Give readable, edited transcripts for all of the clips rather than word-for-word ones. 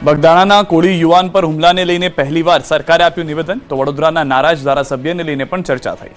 બગદાણાના કોળી યુવાન પર હુમલાને લઈને પહેલીવાર સરકારે આપ્યું નિવેદન, તો વડોદરાના નારાજ ધારાસભ્યને લઈને પણ ચર્ચા થઈ.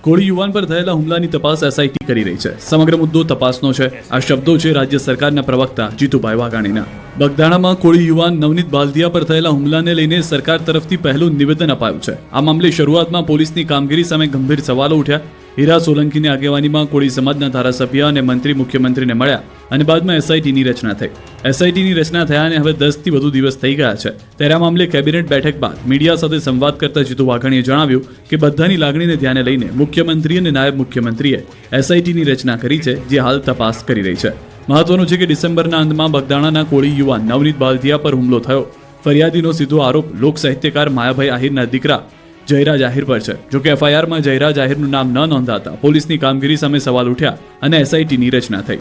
કોળી યુવાન પર થયેલા હુમલાની તપાસ એસઆઈટી કરી રહી છે. સમગ્ર મુદ્દો તપાસનો છે. આ શબ્દો છે રાજ્ય સરકારના પ્રવક્તા જીતુભાઈ વાઘાણીના. બગદાણામાં કોળી યુવાન નવનીત બાલદિયા પર થયેલા હુમલાને લઈને સરકાર તરફથી પહેલું નિવેદન અપાયું છે. આ મામલે શરૂઆતમાં પોલીસની કામગીરી સામે ગંભીર સવાલો ઉઠ્યા. હીરા સોલંકીની આગેવાનીમાં કોળી સમાજના ધારાસભ્ય અને મંત્રી મુખ્યમંત્રીને મળ્યા અને બાદમાં એસઆઈટીની રચના થઈ. એસઆઈટીની રચના થયાને હવે 10થી વધુ દિવસ થઈ ગયા છે. ત્યારે આ મામલે કેબિનેટ બેઠક બાદ મીડિયા સાથે સંવાદ કરતા જીતુ વાઘાણીએ જણાવ્યું કે બધાની લાગણીને ધ્યાને લઈને મુખ્યમંત્રી અને નાયબ મુખ્યમંત્રીએ એસઆઈટીની રચના કરી છે, જે હાલ તપાસ કરી રહી છે. મહત્વનું છે કે ડિસેમ્બરના અંતમાં બગદાણાના કોળી યુવાન નવનીત બાલદિયા પર હુમલો થયો. ફરિયાદીનો સીધો આરોપ લોક સાહિત્યકાર માયાભાઈ આહિરના દીકરા જયરાજ આહિર પર છે. જોકે એફઆઈઆરમાં જયરાજ આહિરનું નામ ન નોંધાતા પોલીસની કામગીરી સામે સવાલ ઉઠ્યા અને એસઆઈટીની રચના થઈ.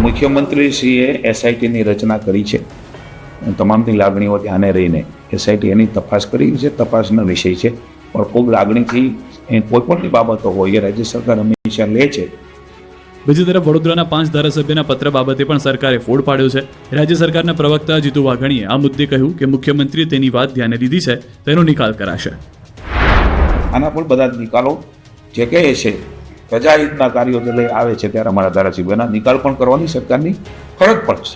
મુખ્યમંત્રીશ્રીએ એસઆઈટીની રચના કરી છે. તમામની લાગણીઓ ધ્યાને રહીને એસઆઈટી એની તપાસ કરી છે. તપાસનો વિષય છે, પણ ખૂબ લાગણીથી કોઈ પણ બાબતો હોય એ રાજ્ય સરકાર હંમેશા લે છે. બીજી તરફ વડોદરાના 5 ધારાસભ્યના પત્ર બાબતે પણ સરકારે ફોડ પાડ્યો છે. રાજ્ય સરકારના પ્રવક્તા જીતુ વાઘાણીએ આ મુદ્દે કહ્યું કે મુખ્યમંત્રીએ તેની વાત ધ્યાને લીધી છે, તેનો નિકાલ કરાશે. આના પણ બધા નિકાલો જે કહે છે પ્રજાહિતના કાર્યો લઈ આવે છે ત્યારે અમારા ધારાસભ્યોના નિકાલ પણ કરવાની સરકારની ફરજ પડશે.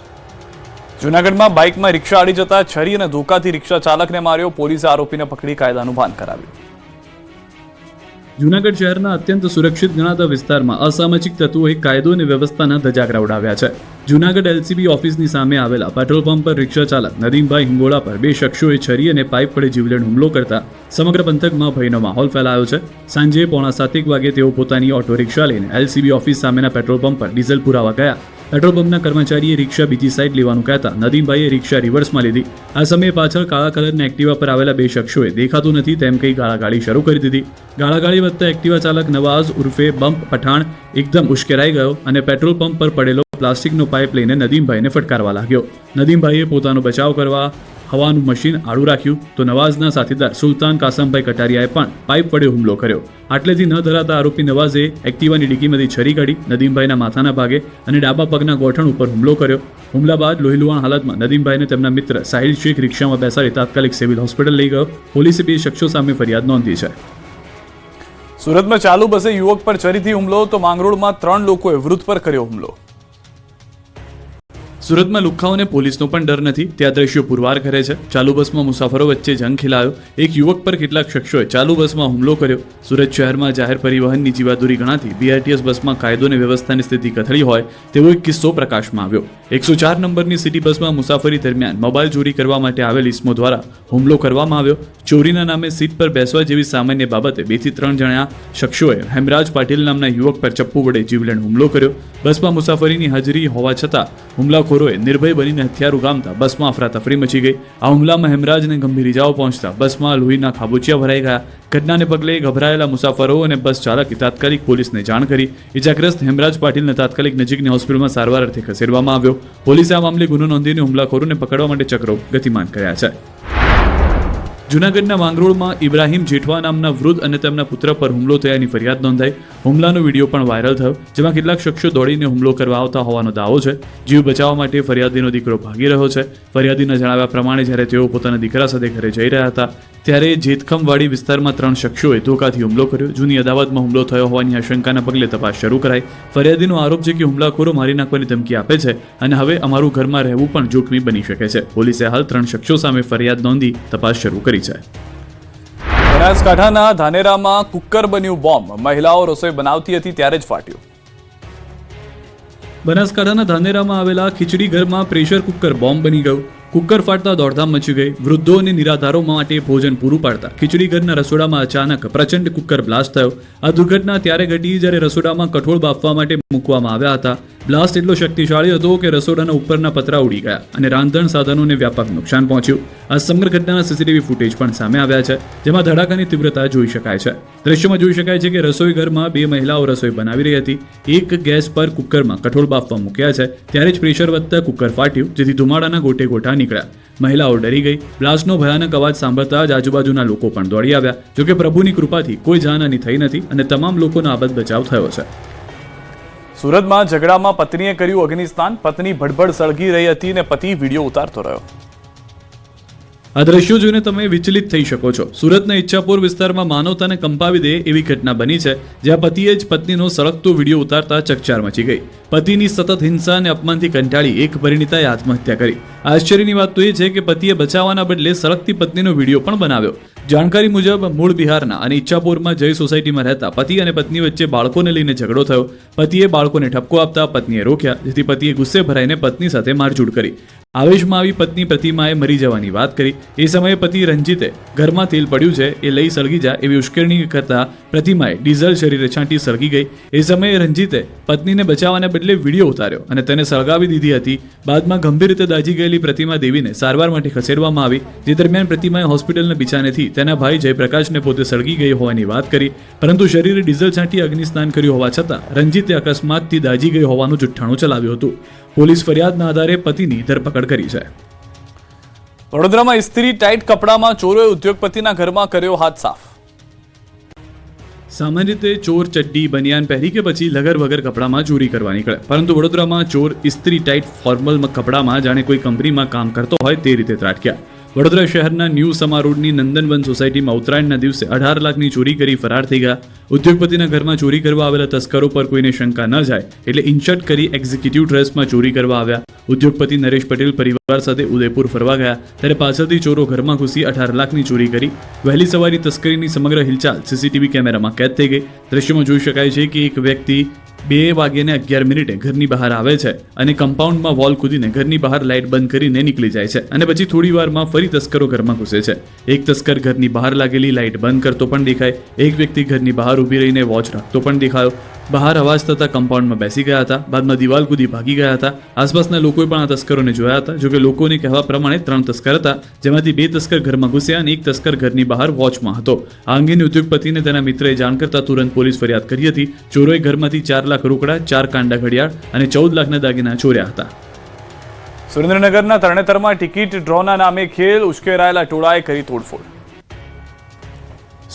જૂનાગઢમાં બાઇકમાં રિક્ષા અડી જતા છરી અને ધોકાથી રિક્ષા ચાલકને માર્યો. પોલીસે આરોપીને પકડી કાયદાનું ભાન કરાવ્યું. જૂનાગઢ શહેરના અત્યંત સુરક્ષિત ગણાતા વિસ્તારમાં અસામાજિક તત્વોએ કાયદો અને વ્યવસ્થાના ધજાગરા ઉડાવ્યા છે. જૂનાગઢ એલસીબી ઓફિસની સામે આવેલા પેટ્રોલ પંપ પર રિક્ષા ચાલક નદીમભાઈ હિંગોળા પર 2 શખ્સોએ છરી અને પાઇપ વડે જીવલેણ હુમલો કરતા સમગ્ર પંથકમાં ભયનો માહોલ ફેલાયો છે. સાંજે 6:45 વાગે તેઓ પોતાની ઓટો રિક્ષા લઈને એલસીબી ઓફિસ સામેના પેટ્રોલ પંપ પર ડીઝલ પુરાવા ગયા. પેટ્રોલ પંપના કર્મચારીએ રિક્ષા બીજી સાઈડ લેવાનું કહેતા નદીમભાઈએ રિક્ષા રિવર્સમાં લીધી. આ સમયે પાછળ કાળા કલરના એક્ટિવા પર આવેલા 2 શખ્સોએ દેખાતું નથી તેમ કહી ગાળાગાળી શરૂ કરી દીધી. ગાળાગાળી વધતા એક્ટિવા ચાલક નવાઝ ઉર્ફે બમ્પ પઠાણ એકદમ ઉશ્કેરાઈ ગયો અને પેટ્રોલ પંપ પર પડેલો પ્લાસ્ટિકનો પાઇપ લઈને નદીમભાઈને ફટકારવા લાગ્યો. નદીમભાઈએ પોતાનો બચાવ કરવા હવાનું મશીન આડું રાખ્યું તો નવાઝના સાથીદાર સુલતાન કાસમભાઈ કટારિયાએ પણ પાઇપ વડે હુમલો કર્યો. આટલેથી ન ધરાતા આરોપી નવાઝે એક્ટિવાની ડીકીમાંથી છરી કાઢી નદીમભાઈના માથાના ભાગે અને ડાબા પગના ગોઠણ ઉપર હુમલો કર્યો. હુમલા બાદ લોહીલુહાણ હાલતમાં નદીમભાઈને તેમના મિત્ર સાહિલ શેખ રિક્ષામાં બેસાડી તાત્કાલિક સિવિલ હોસ્પિટલ લઈ ગયો. પોલીસે 2 શખ્સો સામે ફરિયાદ નોંધી છે. સુરતમાં ચાલુ બસે યુવક પર છરીથી હુમલો, તો માંગરોળમાં 3 લોકોએ વૃદ્ધ પર કર્યો હુમલો. સુરતમાં લુખ્ખાઓને પોલીસનો પણ ડર નથી, ત્યાં દ્રશ્યો પુરવાર કરે છે. ચાલુ બસમાં મુસાફરો વચ્ચે જંગ ખેલાયો. એક યુવક પર કેટલાક શખ્સોએ ચાલુ બસમાં હુમલો કર્યો. સુરત શહેરમાં જાહેર પરિવહનની જીવાદોરી ગણાતી બીઆરટીએસ બસમાં કાયદો અને વ્યવસ્થાની સ્થિતિ કથળી હોય તેવો એક કિસ્સો પ્રકાશમાં આવ્યો. 104 નંબરની સિટી બસમાં મુસાફરી દરમિયાન મોબાઈલ ચોરી કરવા માટે આવેલ ઇસમો દ્વારા હુમલો કરવામાં આવ્યો. ચોરીના નામે સીટ પર બેસવા જેવી સામાન્ય બાબતે 2 થી 3 જણા શખ્સોએ હેમરાજ પાટીલ નામના યુવક પર ચપ્પુ વડે જીવલેણ હુમલો કર્યો. બસમાં મુસાફરીની હાજરી હોવા છતાં હુમલાખોરોએ નિર્ભય બનીને હથિયાર ઉગામતા બસમાં અફરાતફરી મચી ગઈ. આ હુમલામાં હેમરાજને ગંભીર ઇજાઓ પહોંચતા બસમાં લોહીના ખાબોચિયા ભરાઈ ગયા. ઘટનાને પગલે ગભરાયેલા મુસાફરો અને બસ ચાલકે તાત્કાલિક પોલીસને જાણ કરી. ઇજાગ્રસ્ત હેમરાજ પાટીલને તાત્કાલિક નજીકની હોસ્પિટલમાં સારવાર અર્થે ખસેડવામાં આવ્યો. પોલીસે આ મામલે ગુનો નોંધીને હુમલાખોરોને પકડવા માટે ચક્રો ગતિમાન કર્યા છે. જૂનાગઢના માંગરોળમાં ઇબ્રાહીમ જેઠવા નામના વૃદ્ધ અને તેમના પુત્ર પર હુમલો થયાની ફરિયાદ નોંધાઈ. હુમલાનો વિડીયો પણ વાયરલ થયો, જેમાં કેટલાક શખ્સો દોડીને હુમલો કરવા આવતા હોવાનો દાવો છે. જીવ બચાવવા માટે ફરિયાદીનો દીકરો ભાગી રહ્યો છે. ફરિયાદીના જણાવ્યા પ્રમાણે જ્યારે તેઓ પોતાના દીકરા સાથે ઘરે જઈ રહ્યા હતા ત્યારે જેતખમવાડી વિસ્તારમાં 3 શખ્સોએ ધોકાથી હુમલો કર્યો. જૂની અદાવતમાં હુમલો થયો હોવાની આશંકાના પગલે તપાસ શરૂ કરાઈ. ફરિયાદીનો આરોપ છે કે હુમલાખોરો મારી નાખવાની ધમકી આપે છે અને હવે અમારું ઘરમાં રહેવું પણ જોખમી બની શકે છે. પોલીસે હાલ 3 શખ્સો સામે ફરિયાદ નોંધી તપાસ શરૂ કરી છે. બનાસકાંઠાના ધાનેરામાં કુકર બન્યું બોમ્બ. મહિલાઓ રસોઈ બનાવતી હતી ત્યારે જ ફાટ્યું. બનાસકાંઠાના ધાનેરામાં આવેલા ખીચડી ઘરમાં પ્રેશર કુકર બોમ્બ બની ગયું. કુકર ફાટતા દોડધામ મચી ગઈ. વૃદ્ધો અને નિરાધારો માટે ભોજન પૂરું પાડતા ખીચડી ઘરના રસોડામાં અચાનક પ્રચંડ કુકર બ્લાસ્ટ થયો. આ દુર્ઘટના ત્યારે ઘટી જ્યારે રસોડામાં કઠોળ બાફવા માટે મૂકવામાં આવ્યા હતા. બ્લાસ્ટ એટલો શક્તિશાળી હતો કે રસોડાના ઉપરના પતરા ઉડી ગયા અને રાંધણ સાધનોને વ્યાપક નુકસાન પહોંચ્યું. આ સમગ્ર ઘટનાના સીસીટીવી ફૂટેજ પણ સામે આવ્યા છે, જેમાં ધડાકાની તીવ્રતા જોઈ શકાય છે. દ્રશ્યમાં જોઈ શકાય છે કે રસોઈ ઘરમાં 2 મહિલાઓ રસોઈ બનાવી રહી હતી. એક ગેસ પર કુકરમાં કઠોળ બાફવા મૂક્યા છે ત્યારે જ પ્રેશર વધતા કુકર ફાટ્યું, જેથી ધુમાડાના ગોટે ગોટા નીકળ્યા. મહિલાઓ ડરી ગઈ. બ્લાસ્ટનો ભયાનક અવાજ સાંભળતા જ આજુબાજુના લોકો પણ દોડી આવ્યા. જોકે પ્રભુની કૃપાથી કોઈ જાનહાની થઈ નથી અને તમામ લોકોનો આબદ બચાવ થયો છે. સુરતમાં ઝઘડામાં પત્નીએ કર્યું અગ્નિસ્નાન. પત્ની ભડભડ સળગી રહી હતી અને પતિ વિડીયો ઉતારતો રહ્યો. આ દ્રશ્યો જોઈને તમે વિચલિત થઈ શકો છો. સુરતના ઈચ્છાપુર વિસ્તારમાં માનવતાને કંપાવી દે એવી ઘટના બની છે, જ્યાં પતિએ જ પત્નીનો સળગતો વિડીયો ઉતારતા ચકચાર મચી ગઈ. પતિની સતત હિંસા અને અપમાનથી કંટાળી એક પરિણીતાએ આત્મહત્યા કરી. આશ્ચર્યની વાત તો એ છે કે પતિએ બચાવવાના બદલે સળગતી પત્નીનો વિડીયો પણ બનાવ્યો. જાણકારી મુજબ મૂળ બિહારના અને ઈચ્છાપુરમાં જય સોસાયટીમાં રહેતા પતિ અને પત્ની વચ્ચે બાળકોને લઈને ઝઘડો થયો. પતિએ બાળકોને ઠપકો આપતા પત્નીએ રોક્યા, જેથી પતિએ ગુસ્સે ભરાઈને પત્ની સાથે મારઝૂડ કરી. આવેશમાં આવી પત્ની પ્રતિમાએ મરી જવાની વાત કરી. એ સમયે પતિ રંજીતે ઘરમાં તેલ પડ્યું છે એ લઈ સળગી જાય એવી ઉશ્કેરણી કરતા પ્રતિમાએ ડીઝલ શરીરે છાંટી સળગી ગઈ. એ સમયે રંજીતે પત્નીને બચાવવાને બદલે વિડીયો ઉતાર્યો અને તેને સળગાવી દીધી હતી. બાદમાં ગંભીર રીતે દાઝી ગયેલી પ્રતિમા દેવીને સારવાર માટે ખસેડવામાં આવી. જે દરમિયાન પ્રતિમાએ હોસ્પિટલના બિછાનેથી તેના ભાઈ જયપ્રકાશને પોતે સળગી ગઈ હોવાની વાત કરી, પરંતુ શરીરે ડીઝલ છાંટી અગ્નિસ્નાન કર્યું હોવા છતાં રંજીતે અકસ્માતથી દાઝી ગઈ હોવાનું જુઠ્ઠાણું ચલાવ્યું હતું. પોલીસ ફરિયાદના આધારે પતિની ધરપકડ કરી છે. વડોદરામાં ઇસ્ત્રી ટાઈટ કપડામાં ચોરોએ ઉદ્યોગપતિના ઘરમાં કર્યો હાથ સાફ. સામાન્ય રીતે ચોર ચડ્ડી બનિયાન પહેરી કે પછી લગર વગર કપડામાં ચોરી કરવા નીકળે, પરંતુ વડોદરામાં ચોર ઇસ્ત્રી ટાઈટ ફોર્મલ કપડામાં જાણે કોઈ કંપનીમાં કામ કરતો હોય તે રીતે ત્રાટક્યા. વડોદરા શહેરના ન્યૂ સમા રોડની નંદનવન સોસાયટીમાં ઉત્તરાયણના દિવસે 18 લાખની ચોરી કરી ફરાર થઈ ગયા. ઉદ્યોગપતિના ઘરમાં ચોરી કરવા આવેલા તસ્કરો પર કોઈને શંકા ન જાય એટલે ઇન્શર્ટ કરી એક્ઝિક્યુટિવ ડ્રેસમાં ચોરી કરવા આવ્યા. ઉદ્યોગપતિ નરેશ પટેલ પરિવાર સાથે ઉદયપુર ફરવા ગયા, ત્યારે પાછળથી ચોરો ઘરમાં ઘૂસી 18 લાખની ચોરી કરી. વહેલી સવારી તસ્કરીની સમગ્ર હિલચાલ સીસીટીવી કેમેરામાં કેદ થઈ ગઈ. દ્રશ્યમાં જોઈ શકાય છે કે એક વ્યક્તિ 2:11 ઘરની બહાર આવે છે અને કમ્પાઉન્ડમાં વોલ કૂદીને ઘરની બહાર લાઇટ બંધ કરીને નીકળી જાય છે અને પછી થોડી વારમાં ફરી તસ્કરો ઘરમાં ઘૂસે છે. એક તસ્કર ઘરની બહાર લાગેલી લાઇટ બંધ કરતો પણ દેખાય. એક વ્યક્તિ ઘરની બહાર ઊભી રહીને વોચ રાખતો પણ દેખાયો. બહાર અવાજ થતા કમ્પાઉન્ડમાં બેસી ગયા હતા. બાદમાં દિવાલ કૂદી ભાગી ગયા હતા. આસપાસના લોકોએ પણ આ તસ્કરોને જોયા હતા. જોકે લોકોને કહેવા પ્રમાણે 3 તસ્કર હતા, જેમાંથી 2 તસ્કર ઘરમાં ઘૂસ્યા અને 1 તસ્કર ઘરની બહાર વોચમાં હતો. આ અંગેની ઉદ્યોગપતિને તેના મિત્રએ જાણ કરતા તુરંત પોલીસ ફરિયાદ કરી હતી. ચોરોએ ઘરમાંથી 4 લાખ રોકડા, 4 કાંડા ઘડિયાળ અને 14 લાખના દાગીના ચોર્યા હતા. સુરેન્દ્રનગરના તરણેતરમાં ટિકિટ ડ્રોના નામે ખેલ, ઉશ્કેરાયેલા ટોળાએ કરી તોડફોડ.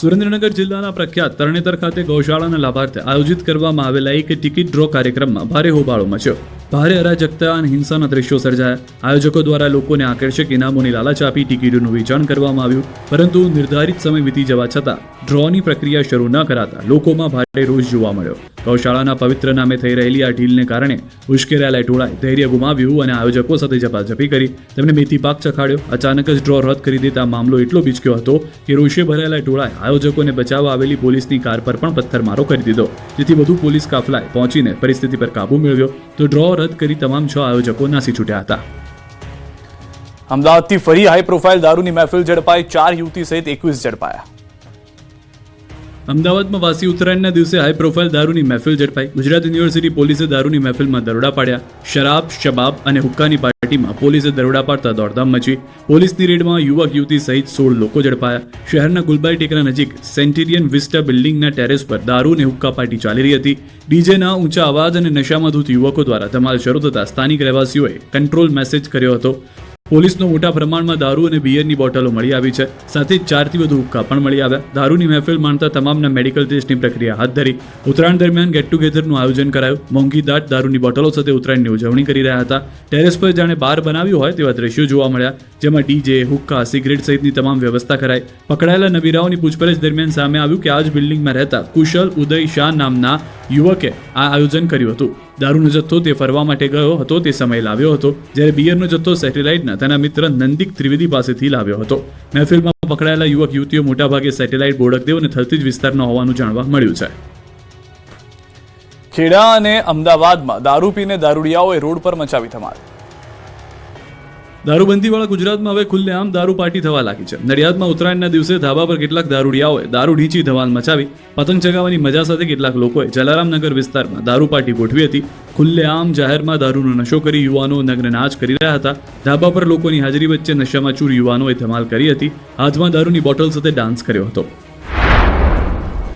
સુરેન્દ્રનગર જિલ્લાના પ્રખ્યાત તરણેતર ખાતે ગૌશાળાના લાભાર્થે આયોજિત કરવામાં આવેલા એક ટિકિટ ડ્રો કાર્યક્રમમાં ભારે હોબાળો મચ્યો. ભારે અરાજકતા અને હિંસાના દ્રશ્યો સર્જાયા. આયોજકો દ્વારા લોકોને આકર્ષક ઇનામોની લાલચ આપી ટિકિટોનું વેચાણ કરવામાં આવ્યું, પરંતુ નિર્ધારિત સમય વીતી જવા છતાં ડ્રોની પ્રક્રિયા શરૂ ન કરાતા લોકોમાં ભારે રોષ જોવા મળ્યો. ગૌશાળાના પવિત્ર નામે થઈ રહેલી આ ઢીલને કારણે ઉશ્કેરાયેલા ટોળાએ ધૈર્ય ગુમાવ્યું અને આયોજકો સાથે ઝપાઝપી કરી. તેમણે મેથી પાક ચખાડ્યો. અચાનક જ ડ્રો રદ કરી દેતા મામલો એટલો બીચક્યો હતો કે રોષે ભરાયેલા ટોળાએ આયોજકોને બચાવવા આવેલી પોલીસની કાર પર પણ પથ્થરમારો કરી દીધો, જેથી વધુ પોલીસ કાફલાએ પહોંચીને પરિસ્થિતિ પર કાબુ મેળવ્યો. તો ડ્રો રદ કરી તમામ 6 આયોજકો નાસી છૂટ્યા હતા. અમદાવાદથી ફરી હાઈ પ્રોફાઇલ દારૂની મહેફિલ ઝડપાઈ. 4 યુવતી સહિત 21 ઝડપાયા. અમદાવાદમાં વાસી ઉત્તરાયણના દિવસે હાઈ પ્રોફાઇલ દારૂની મહેફિલ ઝડપાઈ. ગુજરાત યુનિવર્સિટી પોલીસે દારૂની મહેફિલમાં દરોડા પાડ્યા. શરાબ, શબાબ અને હુક્કાની પાર્ટીમાં પોલીસે દરોડા પાડતા દોડધામ મચી. પોલીસની રેડમાં યુવક યુવતી સહિત 16 લોકો ઝડપાયા. શહેરના ગુલબાઈ ટેકરા નજીક સેન્ટેરિયન વિસ્ટા બિલ્ડિંગના ટેરેસ પર દારૂ અને હુક્કા પાર્ટી ચાલી રહી હતી. ડીજેના ઊંચા અવાજ અને નશામાં ધૂત યુવકો દ્વારા ધમાલ શરૂ થતા સ્થાનિક રહેવાસીઓએ કંટ્રોલ મેસેજ કર્યો હતો. પોલીસનો મોટા પ્રમાણમાં દારૂ અને બિયરની બોટલો મળી આવી છે. સાથે જ 4થી વધુ હુક્કા પણ મળી આવ્યા. દારૂની મહેફિલ માણતા તમામના મેડિકલ ટેસ્ટની પ્રક્રિયા હાથ ધરી. ઉત્તરાયણ દરમિયાન ગેટ ટુગેધરનું આયોજન કરાયું. મોંઘી દાટ દારૂની બોટલો સાથે ઉત્તરાયણની ઉજવણી કરી રહ્યા હતા. ટેરેસ પર જાણે બાર બનાવ્યું હોય તેવા દ્રશ્યો જોવા મળ્યા, જેમાં ડીજે, હુક્કા, સિગરેટ સહિતની તમામ વ્યવસ્થા કરાઈ. પકડાયેલા નબીરાઓની પૂછપરછ દરમિયાન સામે આવ્યું કે આ જ બિલ્ડિંગમાં રહેતા કુશલ ઉદય શાહ નામના યુવકે આ આયોજન કર્યું હતું. દારૂનો જથ્થો તે ફરવા માટે ગયો હતો તે સમયે લાવ્યો હતો, જ્યારે બિયરનો જથ્થો સેટેલાઇટના તેના મિત્ર નંદિક ત્રિવેદી પાસેથી લાવ્યો હતો. મહેફિલમાં પકડાયેલા યુવક યુવતીઓ મોટાભાગે સેટેલાઇટ બોડકદેવ અને થલતીજ વિસ્તારના હોવાનું જાણવા મળ્યું છે. ખેડા અને અમદાવાદમાં દારૂ પીને દારૂડિયાઓએ રોડ પર મચાવી ધમાલ. દારૂબંધીવાળા ગુજરાતમાં હવે ખુલ્લેઆમ દારૂ પાર્ટી થવા લાગી છે. નડિયાદમાં ઉત્તરાયણના દિવસે ધાબા પર કેટલાક દારૂડિયાઓએ દારૂ ઢીંચી ધમાલ મચાવી. પતંગ ચગાવવાની મજા સાથે કેટલાક લોકોએ જલારામનગર વિસ્તારમાં દારૂ પાર્ટી ગોઠવી હતી. ખુલ્લેઆમ જાહેરમાં દારૂનો નશો કરી યુવાનો નગ્ન નાચ કરી રહ્યા હતા. ધાબા પર લોકોની હાજરી વચ્ચે નશામાં ચૂર યુવાનોએ ધમાલ કરી હતી. હાથમાં દારૂની બોટલ સાથે ડાન્સ કર્યો હતો.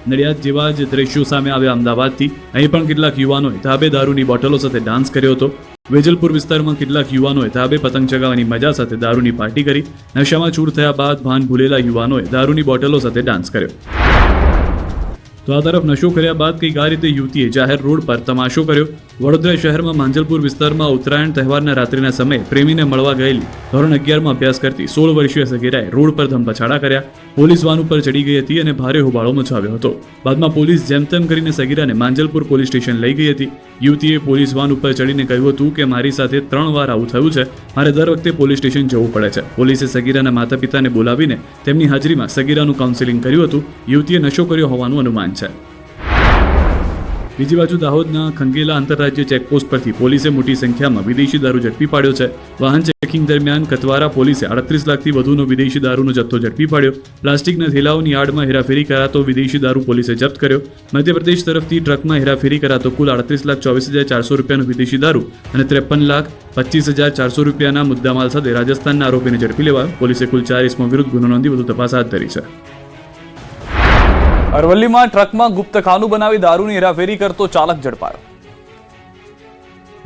નડિયાદ જેવા જ દ્રશ્યો સામે આવ્યા અમદાવાદથી. અહીં પણ કેટલાક યુવાનોએ ધાબે દારૂની બોટલો સાથે ડાન્સ કર્યો હતો. વેજલપુર વિસ્તારમાં કેટલાક યુવાનોએ ધાબે પતંગ ચગાવવાની મજા સાથે દારૂની પાર્ટી કરી. નશામાં ચૂર થયા બાદ ભાન ભૂલેલા યુવાનોએ દારૂની બોટલો સાથે ડાન્સ કર્યો. તો આ તરફ નશો કર્યા બાદ કંઈક આ રીતે યુવતીએ જાહેર રોડ પર તમાશો કર્યો. વડોદરા શહેરમાં માંજલપુર વિસ્તારમાં ઉત્તરાયણ તહેવારના રાત્રિના સમયે પ્રેમીને મળવા ગયેલી ધોરણ 11માં અભ્યાસ કરતી 16 વર્ષીય સગીરાએ રોડ પર ધમપછાડા કર્યા. પોલીસ વાન ઉપર ચડી ગઈ હતી અને ભારે હોબાળો મચાવ્યો હતો. બાદમાં પોલીસ જેમ તેમ કરીને સગીરાને માંજલપુર પોલીસ સ્ટેશન લઈ ગઈ હતી. યુવતીએ પોલીસ વાન ઉપર ચડીને કહ્યું હતું કે મારી સાથે 3 વાર આવું થયું છે, મારે દર વખતે પોલીસ સ્ટેશન જવું પડે છે. પોલીસે સગીરાના માતા પિતાને બોલાવીને તેમની હાજરીમાં સગીરાનું કાઉન્સેલિંગ કર્યું હતું. યુવતીએ નશો કર્યો હોવાનું અનુમાન છે. બીજી બાજુ દાહોદના ખંગેલા આંતરરાજ્ય ચેકપોસ્ટ પરથી પોલીસે મોટી સંખ્યામાં વિદેશી દારૂ ઝડપી પાડ્યો છે. વાહન ચેકિંગ દરમિયાન કતવારા પોલીસે 38 લાખથી વધુનો વિદેશી દારૂનો જથ્થો ઝડપી પાડ્યો. પ્લાસ્ટિકના થેલાઓની આડમાં હેરાફેરી કરાતો વિદેશી દારૂ પોલીસે જપ્ત કર્યો. મધ્યપ્રદેશ તરફથી ટ્રકમાં હેરાફેરી કરાતો કુલ 38,24,400 રૂપિયાનો વિદેશી દારૂ અને 53,25,400 રૂપિયાના મુદ્દામાલ સાથે રાજસ્થાનના આરોપીને ઝડપી લેવાયો. પોલીસે કુલ 4 ઇસમો વિરુદ્ધ ગુનો નોંધી વધુ તપાસ હાથ ધરી છે. અરવલ્લીમાં ટ્રકમાં ગુપ્તખાનું બનાવી દારૂની હેરાફેરી કરતો ચાલક ઝડપાયો.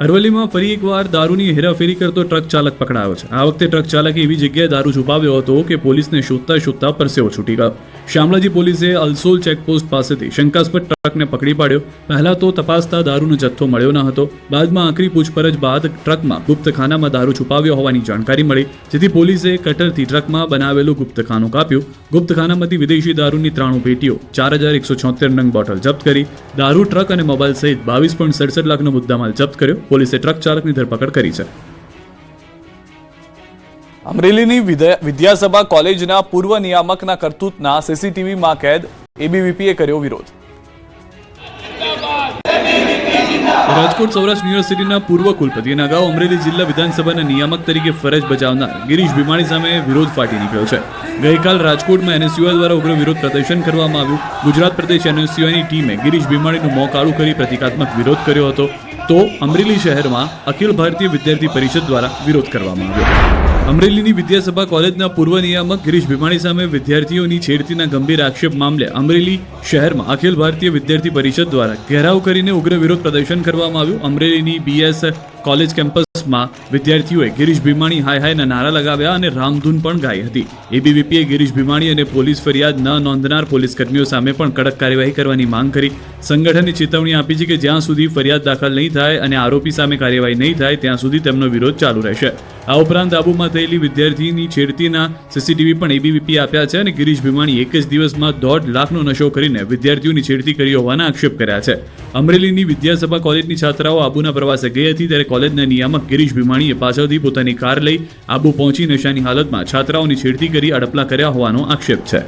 અરવલ્લીમાં ફરી એકવાર દારૂની હેરાફેરી કરતો ટ્રક ચાલક પકડાયો છે. આ વખતે ટ્રક ચાલકે એવી જગ્યાએ દારૂ છુપાવ્યો હતો કે પોલીસને શોધતા પરસેવો છૂટી ગયો. શામળાજી પોલીસે અલસોલ ચેકપોસ્ટ પાસેથી શંકાસ્પદ ટ્રકને પકડી પાડ્યો. પહેલા તો તપાસતા દારૂનો જથ્થો મળ્યો ન હતો. બાદમાં આકરી પૂછપરછ બાદ ટ્રકમાં ગુપ્તખાનામાં દારૂ છુપાવ્યો હોવાની જાણકારી મળી, જેથી પોલીસે કટરથી ટ્રકમાં બનાવેલું ગુપ્તખાનું કાપ્યું. ગુપ્તખાનામાંથી વિદેશી દારૂની 93 પેટીઓ, 4,176 નંગ બોટલ જપ્ત કરી. દારૂ, ટ્રક અને મોબાઈલ સહિત 22.67 લાખનો મુદ્દામાલ જપ્ત કર્યો. પોલીસે ટ્રક ચાલકની ધરપકડ કરી છે. અમરેલીની વિદ્યાસભા કોલેજના પૂર્વ નિયામકના કરતૂતના સીસીટીવીમાં કેદ. એબીવીપીએ કર્યો વિરોધ. રાજકોટ સૌરાષ્ટ્ર યુનિવર્સિટીના પૂર્વ કુલપતિ અને અગાઉ અમરેલી જિલ્લા વિધાનસભાના નિયામક તરીકે ફરજ બજાવનાર ગિરીશ ભીમાણી સામે વિરોધ ફાટી નીકળ્યો છે. ગઈકાલ રાજકોટમાં એનએસયુઆઈ દ્વારા ઉગ્ર વિરોધ પ્રદર્શન કરવામાં આવ્યું. ગુજરાત પ્રદેશ એનએસયુઆઈની ટીમે ગિરીશ ભીમાણીનું મોં કાળું કરી પ્રતિકાત્મક વિરોધ કર્યો હતો. તો અમરેલી શહેરમાં અખિલ ભારતીય વિદ્યાર્થી પરિષદ દ્વારા વિરોધ કરવામાં આવ્યો. અમરેલીની વિદ્યાસભા કોલેજના પૂર્વ નિયામક ગિરીશ ભીમાણી સામે વિદ્યાર્થીઓની છેડતીના ગંભીર આક્ષેપ મામલે અમરેલી શહેરમાં અખિલ ભારતીય વિદ્યાર્થી પરિષદ દ્વારા ઘેરાવ કરીને ઉગ્ર વિરોધ પ્રદર્શન કરવામાં આવ્યું. અમરેલીની બીએસ કોલેજ કેમ્પસમાં વિદ્યાર્થીઓએ ગિરીશ ભીમાણી હાય હાયના નારા લગાવ્યા અને રામધૂન પણ ગાઈ હતી. એબીવીપીએ ગિરીશ ભીમાણી અને પોલીસ ફરિયાદ ન નોંધનાર પોલીસ કર્મીઓ સામે પણ કડક કાર્યવાહી કરવાની માંગ કરી. સંગઠને ચેતવણી આપી છે કે જ્યાં સુધી ફરિયાદ દાખલ નહીં થાય અને આરોપી સામે કાર્યવાહી નહીં થાય ત્યાં સુધી તેમનો વિરોધ ચાલુ રહેશે. આ ઉપરાંત આબુમાં થયેલી વિદ્યાર્થીની છેડતીના સીસીટીવી પણ એબીવીપી આપ્યા છે અને ગિરીશ ભીમાણી એક જ દિવસમાં 1.5 લાખનો નશો કરીને વિદ્યાર્થીઓની છેડતી કરી હોવાના આક્ષેપ કર્યા છે. અમરેલીની વિદ્યાસભા કોલેજની છાત્રાઓ આબુના પ્રવાસે ગઈ હતી ત્યારે કોલેજના નિયામક ગિરીશ ભીમાણીએ પાછળથી પોતાની કાર લઈ આબુ પહોંચી નશાની હાલતમાં છાત્રાઓની છેડતી કરી અડપલા કર્યા હોવાનો આક્ષેપ છે.